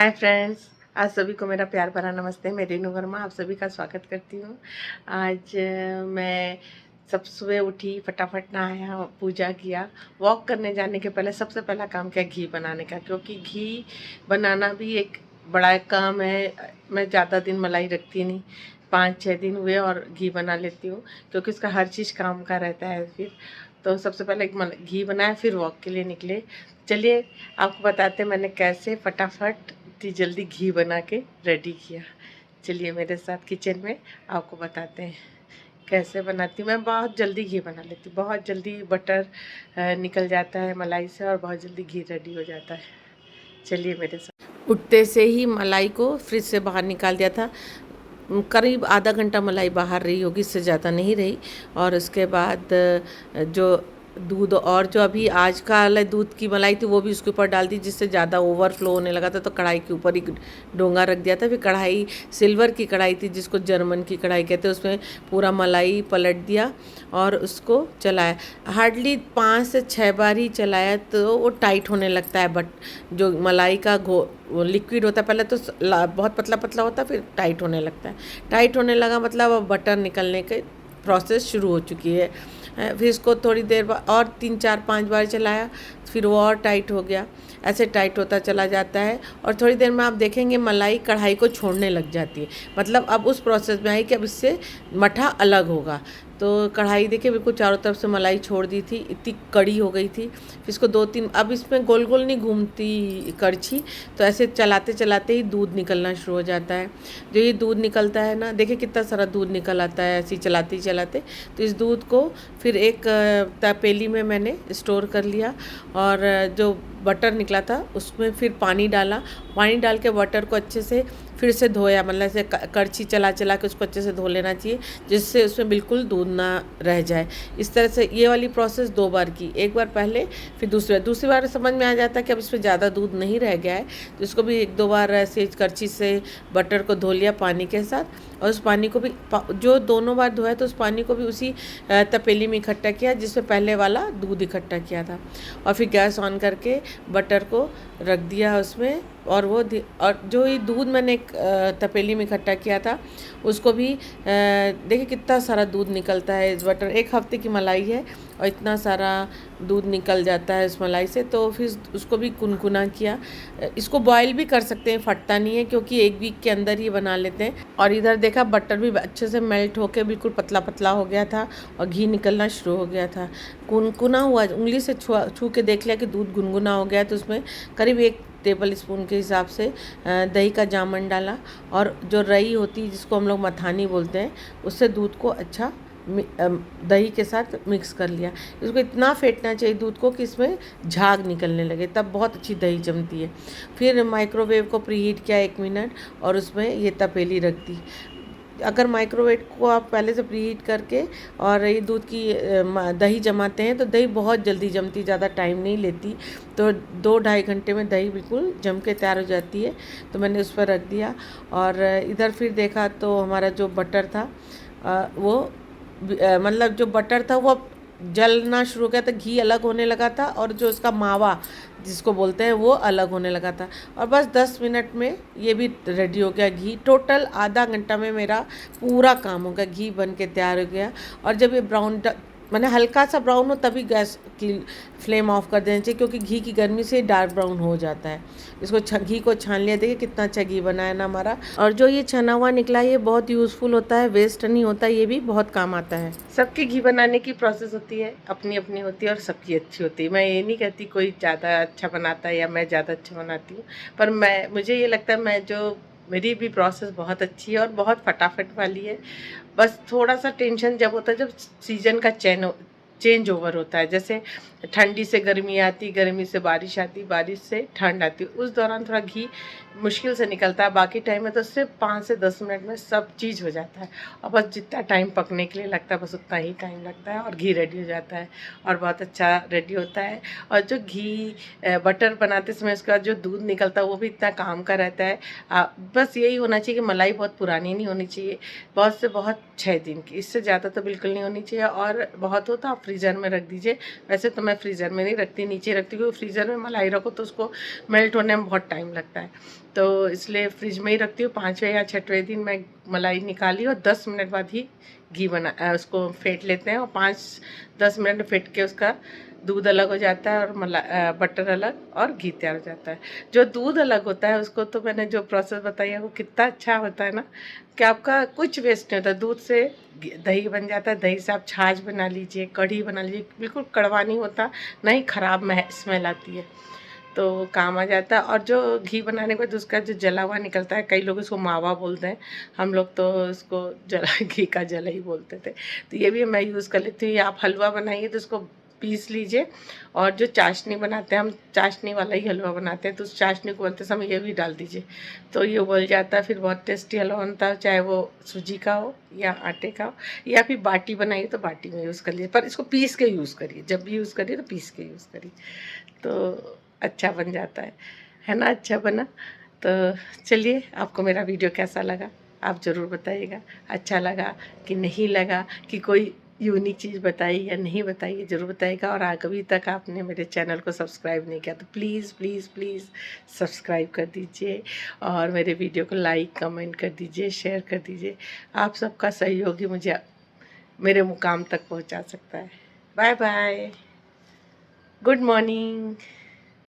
Hi friends, आज सभी को मेरा प्यार भरा नमस्ते। मैं रेनू वर्मा आप सभी का स्वागत करती हूँ। आज मैं सब सुबह उठी, फटाफट नहाया, पूजा किया। वॉक करने जाने के पहले सबसे पहला काम किया घी बनाने का, क्योंकि घी बनाना भी एक बड़ा काम है। मैं ज़्यादा दिन मलाई रखती नहीं, 5-6 दिन हुए और घी बना लेती हूँ, क्योंकि उसका हर चीज़ काम का रहता है। फिर तो सबसे पहले एक घी बनाया, फिर वॉक के लिए निकले। चलिए आपको बताते मैंने कैसे फटाफट इतनी जल्दी घी बना के रेडी किया। चलिए मेरे साथ किचन में, आपको बताते हैं कैसे बनाती हूँ। मैं बहुत जल्दी घी बना लेती हूँ, बहुत जल्दी बटर निकल जाता है मलाई से और बहुत जल्दी घी रेडी हो जाता है। चलिए मेरे साथ। उठते से ही मलाई को फ्रिज से बाहर निकाल दिया था। करीब आधा घंटा मलाई बाहर रही होगी, इससे ज़्यादा नहीं रही। और उसके बाद जो दूध और जो अभी आज का वाला दूध की मलाई थी वो भी उसके ऊपर डाल दी, जिससे ज़्यादा ओवरफ्लो होने लगा था, तो कढ़ाई के ऊपर ही डोंगा रख दिया था। फिर कढ़ाई सिल्वर की कढ़ाई थी, जिसको जर्मन की कढ़ाई कहते हैं, उसमें पूरा मलाई पलट दिया और उसको चलाया। हार्डली 5 से 6 बार ही चलाया तो वो टाइट होने लगता है। बट जो मलाई का वो लिक्विड होता है, पहले तो बहुत पतला पतला होता है, फिर टाइट होने लगता है। टाइट होने लगा मतलब अब बटर निकलने के प्रोसेस शुरू हो चुकी है। फिर इसको थोड़ी देर बाद और 3-4-5 बार चलाया, फिर वो और टाइट हो गया। ऐसे टाइट होता चला जाता है और थोड़ी देर में आप देखेंगे मलाई कढ़ाई को छोड़ने लग जाती है। मतलब अब उस प्रोसेस में आई कि अब इससे मठा अलग होगा। तो कढ़ाई देखिए बिल्कुल चारों तरफ से मलाई छोड़ दी थी, इतनी कड़ी हो गई थी। फिर इसको 2-3 अब इसमें गोल गोल नहीं घूमती करछी, तो ऐसे चलाते चलाते ही दूध निकलना शुरू हो जाता है। जो ये दूध निकलता है ना, देखिए कितना सारा दूध निकल आता है ऐसे ही चलाते ही चलाते। तो इस दूध को फिर एक तपेली में मैंने स्टोर कर लिया और जो बटर निकला था उसमें फिर पानी डाला। पानी डाल के बटर को अच्छे से फिर से धोया, मतलब ऐसे करछी चला चला के उसको अच्छे से धो लेना चाहिए, जिससे उसमें बिल्कुल दूध ना रह जाए। इस तरह से ये वाली प्रोसेस 2 बार की, एक बार पहले फिर दूसरी बार समझ में आ जाता है कि अब इसमें ज़्यादा दूध नहीं रह गया है, तो इसको भी 1-2 बार ऐसे करछी से बटर को धो लिया पानी के साथ। और उस पानी को भी जो दोनों बार धोया तो उस पानी को भी उसी तपेली में इकट्ठा किया जिसमें पहले वाला दूध इकट्ठा किया था। और फिर गैस ऑन करके बटर को रख दिया उसमें, और वो और जो ये दूध मैंने एक तपेली में इकट्ठा किया था उसको भी देखिए कितना सारा दूध निकलता है इस बटर। 1 हफ्ते की मलाई है और इतना सारा दूध निकल जाता है इस मलाई से। तो फिर उसको भी कुनकुना किया। इसको बॉयल भी कर सकते हैं, फटता नहीं है, क्योंकि 1 वीक के अंदर ही बना लेते हैं। और इधर देखा बटर भी अच्छे से मेल्ट होके बिल्कुल पतला पतला हो गया था और घी निकलना शुरू हो गया था। कुनकुना हुआ, उंगली से छू के देख लिया कि दूध गुनगुना हो गया, तो उसमें करीब 1 टेबल स्पून के हिसाब से दही का जामन डाला। और जो रई होती है जिसको हम लोग मथानी बोलते हैं, उससे दूध को अच्छा दही के साथ मिक्स कर लिया। इसको इतना फेंटना चाहिए दूध को कि इसमें झाग निकलने लगे, तब बहुत अच्छी दही जमती है। फिर माइक्रोवेव को प्रीहीट किया 1 मिनट और उसमें ये तपेली रख दी। अगर माइक्रोवेव को आप पहले से प्रीहीट करके और ये दूध की दही जमाते हैं तो दही बहुत जल्दी जमती, ज़्यादा टाइम नहीं लेती। तो 2-2.5 घंटे में दही बिल्कुल जम के तैयार हो जाती है। तो मैंने उस पर रख दिया और इधर फिर देखा तो हमारा जो बटर था वो मतलब जो बटर था वो जलना शुरू हो गया था, घी अलग होने लगा था और जो उसका मावा जिसको बोलते हैं वो अलग होने लगा था। और बस 10 मिनट में ये भी रेडी हो गया घी। टोटल आधा घंटा में मेरा पूरा काम हो गया, घी बन के तैयार हो गया। और जब ये ब्राउन मैंने हल्का सा ब्राउन हो तभी गैस की फ्लेम ऑफ कर देना चाहिए, क्योंकि घी की गर्मी से डार्क ब्राउन हो जाता है। इसको घी को छान लिया, देखिए कितना अच्छा घी बना है ना हमारा। और जो ये छना हुआ निकला ये बहुत यूज़फुल होता है, वेस्ट नहीं होता, ये भी बहुत काम आता है। सबकी घी बनाने की प्रोसेस होती है, अपनी अपनी होती है और सबकी अच्छी होती है। मैं ये नहीं कहती कोई ज़्यादा अच्छा बनाता है या मैं ज़्यादा अच्छा बनाती हूँ, पर मुझे ये लगता है मेरी भी प्रोसेस बहुत अच्छी है और बहुत फटाफट वाली है। बस थोड़ा सा टेंशन जब होता है जब सीजन का चेंज ओवर होता है, जैसे ठंडी से गर्मी आती, गर्मी से बारिश आती, बारिश से ठंड आती, उस दौरान थोड़ा घी मुश्किल से निकलता है। बाकी टाइम में तो सिर्फ 5 से 10 मिनट में सब चीज़ हो जाता है और बस जितना टाइम पकने के लिए लगता है बस उतना ही टाइम लगता है और घी रेडी हो जाता है और बहुत अच्छा रेडी होता है। और जो घी बटर बनाते समय उसके बाद जो दूध निकलता है वो भी इतना काम का रहता है। बस यही होना चाहिए कि मलाई बहुत पुरानी नहीं होनी चाहिए, बहुत से बहुत 6 दिन की, इससे ज़्यादा तो बिल्कुल नहीं होनी चाहिए। और बहुत हो तो आप फ्रीज़र में रख दीजिए। वैसे तो मैं फ्रीज़र में नहीं रखती, नीचे रखती हूँ, क्योंकि फ्रीज़र में मलाई रखो तो उसको मेल्ट होने में बहुत टाइम लगता है, तो इसलिए फ्रिज में ही रखती हूँ। 5वें या 6वें दिन मैं मलाई निकाली और 10 मिनट बाद ही घी उसको फेंट लेते हैं, और 5-10 मिनट फेंट के उसका दूध अलग हो जाता है और बटर अलग और घी तैयार हो जाता है। जो दूध अलग होता है उसको तो मैंने जो प्रोसेस बताई है वो कितना अच्छा होता है ना, कि आपका कुछ वेस्ट नहीं होता। दूध से दही बन जाता है, दही से आप छाछ बना लीजिए, कढ़ी बना लीजिए, बिल्कुल कड़वा नहीं होता, नहीं ख़राब स्मेल आती है, तो काम आ जाता है। और जो घी बनाने के बाद उसका जो जला हुआ निकलता है, कई लोग उसको मावा बोलते हैं, हम लोग तो उसको जला घी का जला ही बोलते थे, तो ये भी मैं यूज़ कर लेती हूँ। या आप हलवा बनाइए तो उसको पीस लीजिए, और जो चाशनी बनाते हैं, हम चाशनी वाला ही हलवा बनाते हैं, तो उस चाशनी को बोलते समय ये भी डाल दीजिए, तो ये उबल जाता है, फिर बहुत टेस्टी हलवा बनता है, चाहे वो सूजी का हो या आटे का हो, या फिर बाटी बनाइए तो बाटी में यूज़ कर लीजिए, पर इसको पीस के यूज़ करिए, जब भी यूज़ करिए तो पीस के यूज़ करिए, तो अच्छा बन जाता है ना। अच्छा बना तो चलिए, आपको मेरा वीडियो कैसा लगा आप ज़रूर बताइएगा, अच्छा लगा कि नहीं लगा, कि कोई यूनिक चीज़ बताई या नहीं बताई, ज़रूर बताइएगा। और अभी तक आपने मेरे चैनल को सब्सक्राइब नहीं किया तो प्लीज़ प्लीज़ प्लीज़ सब्सक्राइब कर दीजिए, और मेरे वीडियो को लाइक कमेंट कर दीजिए, शेयर कर दीजिए। आप सबका सहयोग ही मुझे मेरे मुकाम तक पहुंचा सकता है। Bye bye, good morning.